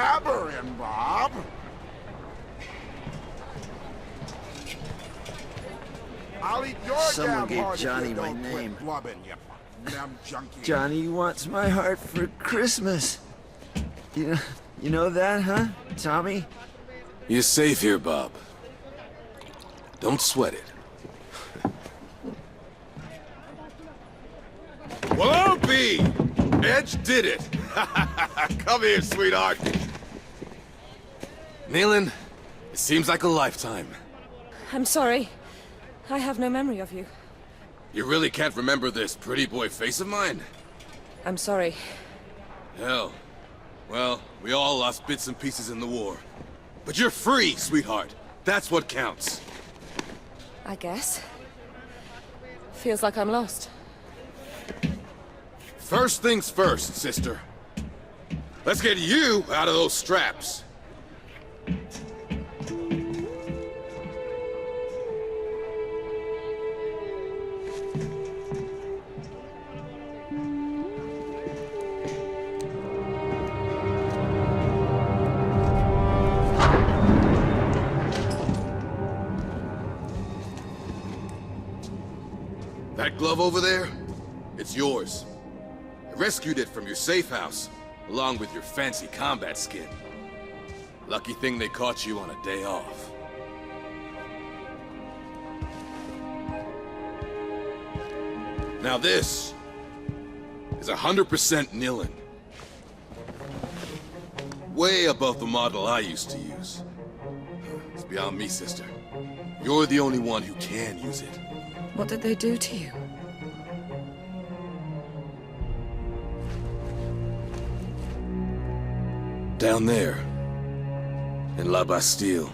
jabbering, Bob. I'll eat your Someone damn gave heart Johnny if you my don't quit name. blubbing, you damn junkie. Johnny wants my heart for Christmas. You know that, huh, Tommy? You're safe here, Bob. Don't sweat it. Well, I'll be! Edge did it! Come here, sweetheart. Nealon, it seems like a lifetime. I'm sorry. I have no memory of you. You really can't remember this pretty boy face of mine? I'm sorry. Hell. Well, we all lost bits and pieces in the war. But you're free, sweetheart. That's what counts. I guess. Feels like I'm lost. First things first, sister. Let's get you out of those straps. That glove over there, it's yours. I rescued it from your safe house, along with your fancy combat skin. Lucky thing they caught you on a day off. Now this is 100% Nilin. Way above the model I used to use. It's beyond me, sister. You're the only one who can use it. What did they do to you? Down there, in La Bastille.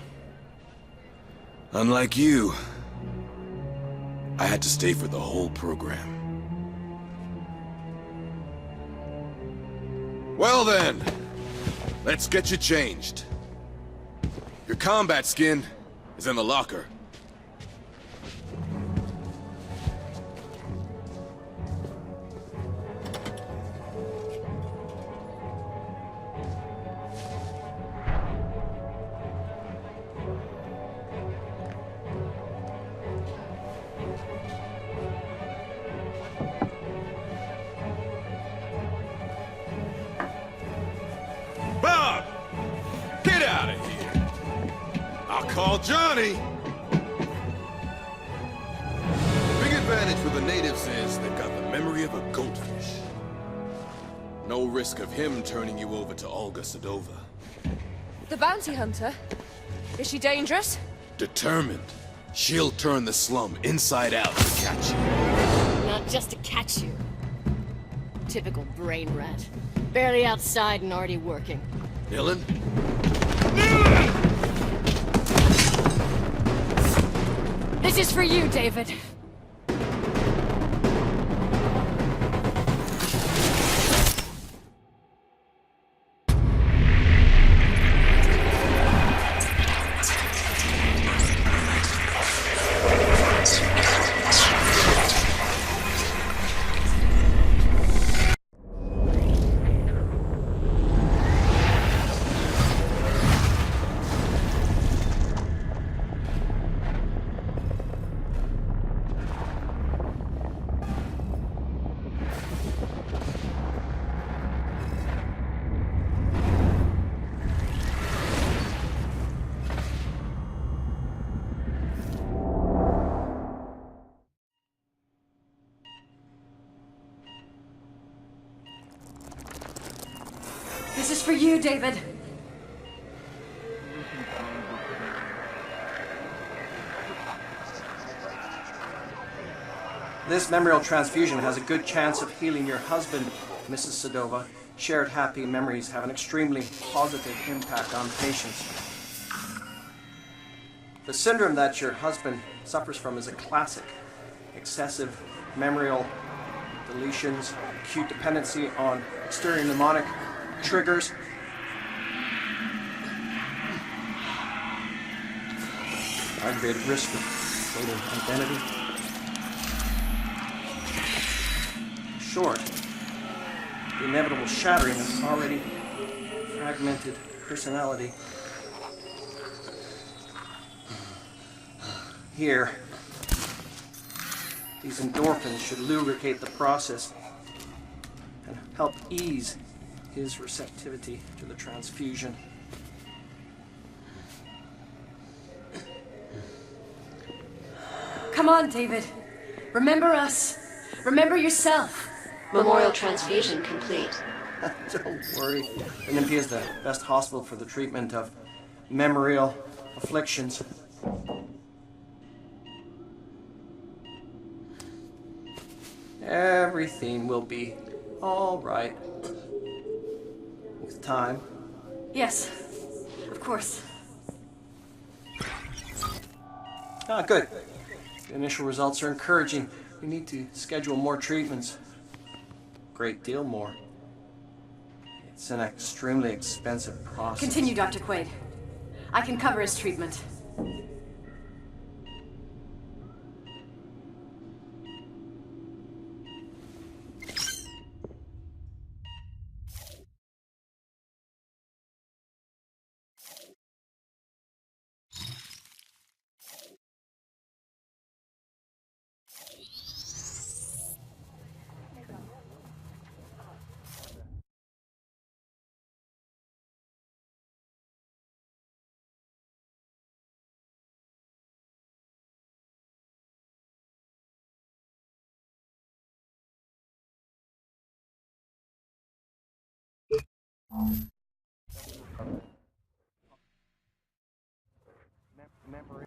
Unlike you, I had to stay for the whole program. Well then, let's get you changed. Your combat skin is in the locker. Bob! Get out of here! I'll call Johnny! Big advantage for the natives is they've got the memory of a goldfish. No risk of him turning you over to Olga Sedova. The bounty hunter? Is she dangerous? Determined. She'll turn the slum inside out to catch you. Not just to catch you. Typical brain rat. Barely outside and already working. Nilin? This is for you, David. This is for you, David. This memorial transfusion has a good chance of healing your husband, Mrs. Sedova. Shared happy memories have an extremely positive impact on patients. The syndrome that your husband suffers from is a classic. Excessive memorial deletions, acute dependency on exterior mnemonic triggers. Aggravated risk of fading identity. Short, the inevitable shattering of already fragmented personality. Here, these endorphins should lubricate the process and help ease his receptivity to the transfusion. Come on, David. Remember us. Remember yourself. Memorial transfusion complete. Don't worry. Olympia is the best hospital for the treatment of memorial afflictions. Everything will be all right with time. Yes, of course. Ah, good. The initial results are encouraging. We need to schedule more treatments. Great deal more. It's an extremely expensive process. Continue, Dr. Quaid. I can cover his treatment.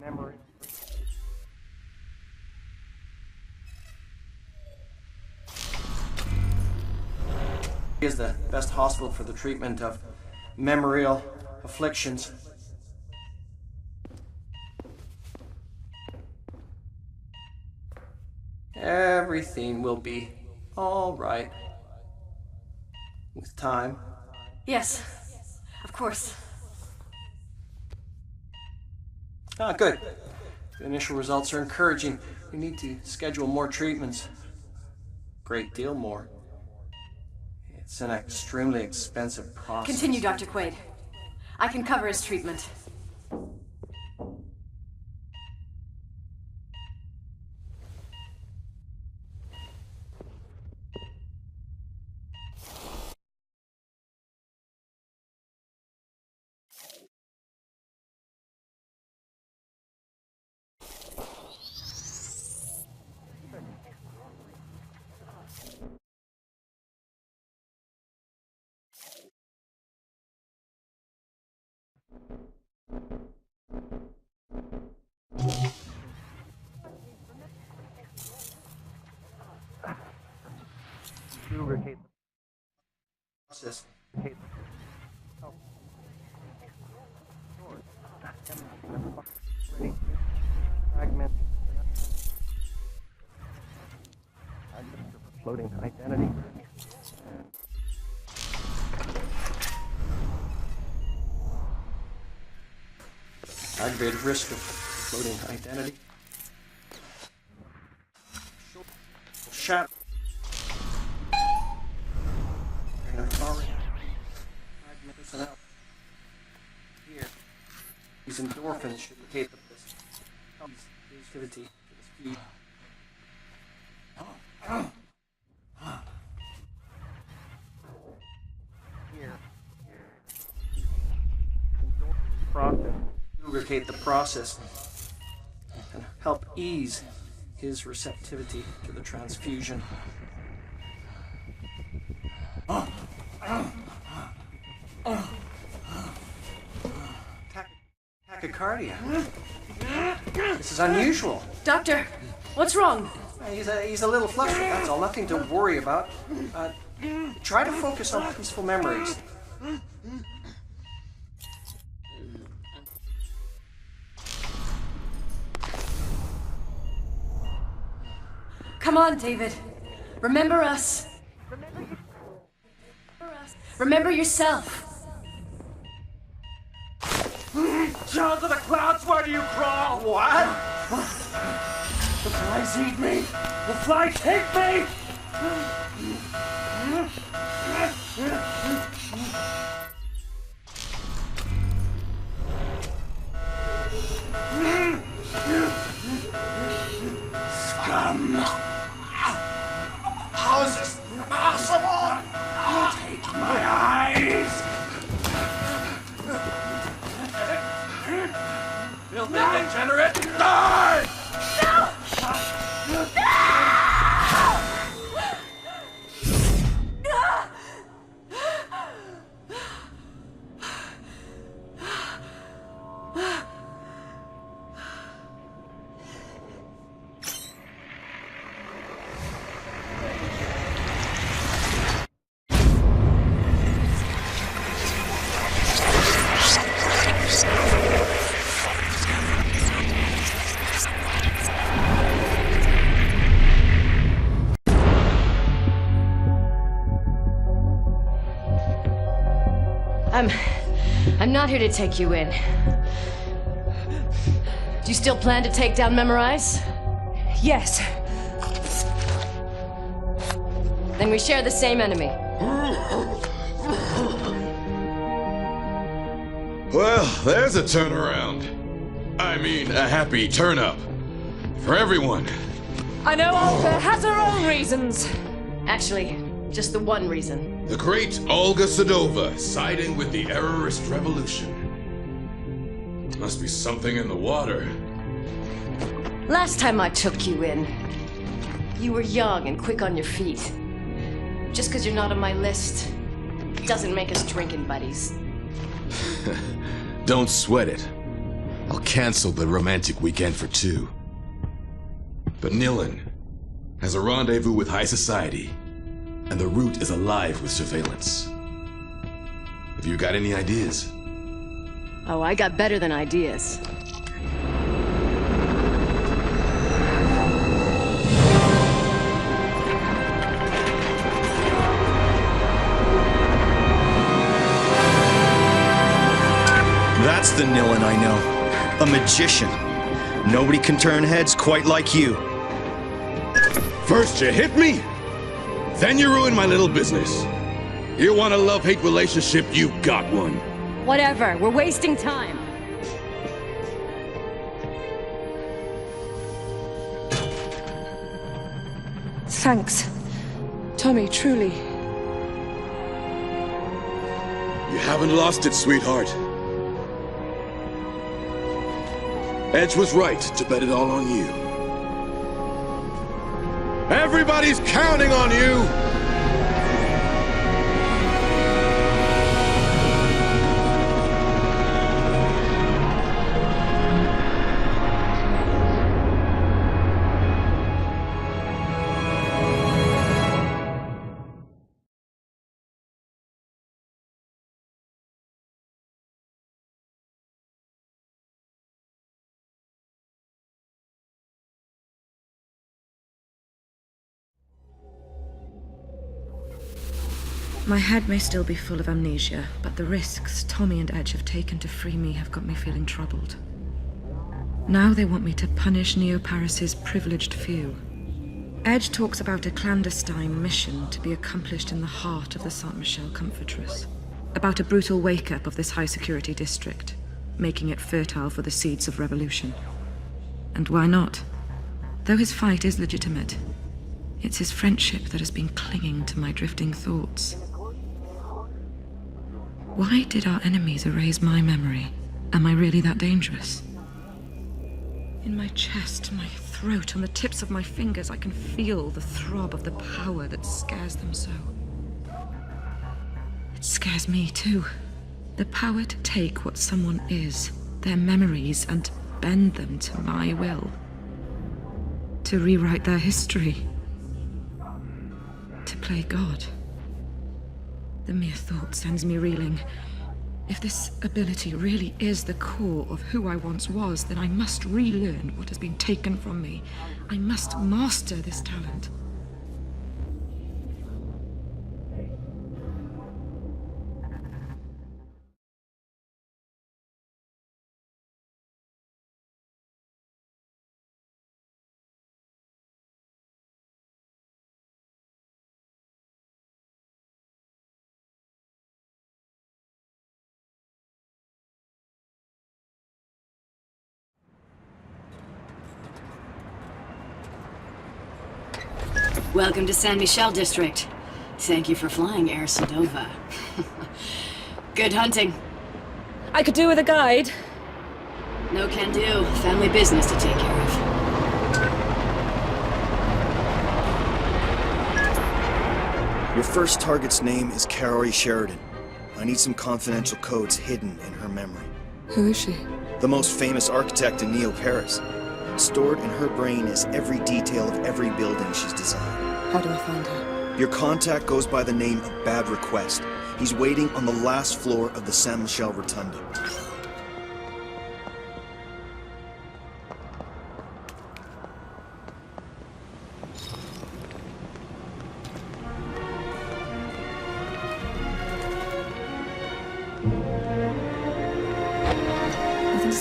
Memory. Is the best hospital for the treatment of memorial afflictions. Everything will be all right with time. Yes, of course. Ah, good. The initial results are encouraging. We need to schedule more treatments. Great deal more. It's an extremely expensive process. Continue, Dr. Quaid. I can cover his treatment. Lubricate the process. Fragment. Floating identity. Aggravated risk of floating identity. Shot. Here, these endorphins should hit the activity to the speed. Here, process. Lubricate the process and help ease his receptivity to the transfusion. Tachycardia. This is unusual. Doctor, what's wrong? He's a little flustered, that's all. Nothing to worry about. Try to focus on peaceful memories. Come on, David. Remember us. Remember yourself. Down to the clouds, where do you crawl? What? The flies eat me! The flies hate me! I'm not here to take you in. Do you still plan to take down Memorize? Yes. Then we share the same enemy. Well, there's a turnaround. I mean, a happy turn-up. For everyone. I know Olga has her own reasons. Actually, just the one reason. The great Olga Sedova siding with the errorist revolution. Must be something in the water. Last time I took you in, you were young and quick on your feet. Just because you're not on my list doesn't make us drinking buddies. Don't sweat it. I'll cancel the romantic weekend for two. But Nilin has a rendezvous with high society, and the route is alive with surveillance. Have you got any ideas? Oh, I got better than ideas. That's the Nilin I know. A magician. Nobody can turn heads quite like you. First you hit me, then you ruin my little business. You want a love-hate relationship, you got one. Whatever, we're wasting time. Thanks. Tommy, truly. You haven't lost it, sweetheart. Edge was right to bet it all on you. Everybody's counting on you! My head may still be full of amnesia, but the risks Tommy and Edge have taken to free me have got me feeling troubled. Now they want me to punish Neo-Paris's privileged few. Edge talks about a clandestine mission to be accomplished in the heart of the Saint-Michel Comfortress. About a brutal wake-up of this high-security district, making it fertile for the seeds of revolution. And why not? Though his fight is legitimate, it's his friendship that has been clinging to my drifting thoughts. Why did our enemies erase my memory? Am I really that dangerous? In my chest, my throat, on the tips of my fingers, I can feel the throb of the power that scares them so. It scares me too. The power to take what someone is, their memories, and bend them to my will. To rewrite their history. To play God. The mere thought sends me reeling. If this ability really is the core of who I once was, then I must relearn what has been taken from me. I must master this talent. Welcome to San Michel District. Thank you for flying, Air Sedova. Good hunting. I could do with a guide. No can do. Family business to take care of. Your first target's name is Carrie Sheridan. I need some confidential codes hidden in her memory. Who is she? The most famous architect in Neo-Paris. Stored in her brain is every detail of every building she's designed. How do I find her? Your contact goes by the name of Bad Request. He's waiting on the last floor of the Saint-Michel Rotunda.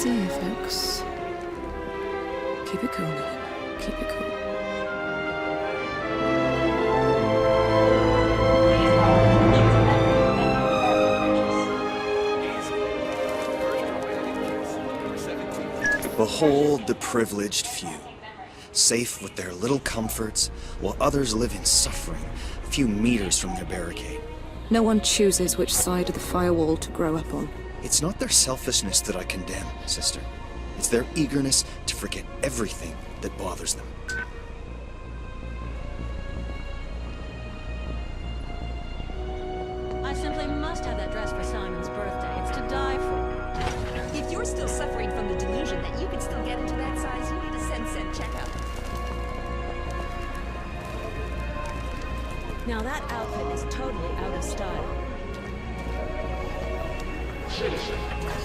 Easy, folks. Keep it cool, Nilin. Keep it cool. Behold the privileged few, safe with their little comforts, while others live in suffering a few meters from their barricade. No one chooses which side of the firewall to grow up on. It's not their selfishness that I condemn, sister. It's their eagerness to forget everything that bothers them. I simply must have that dress for Simon's birthday. It's to die for. If you're still suffering from the delusion that you can still get into that size, you need a cent checkup. Now that outfit is totally out of style. Citizen,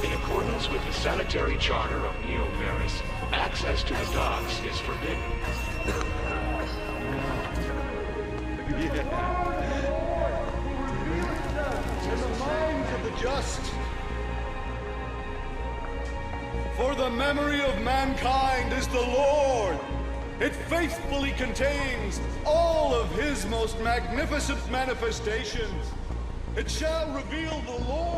in accordance with the sanitary charter of Neo-Paris, access to the docks is forbidden. In the minds of the just, for the memory of mankind is the Lord. It faithfully contains all of his most magnificent manifestations. It shall reveal the Lord.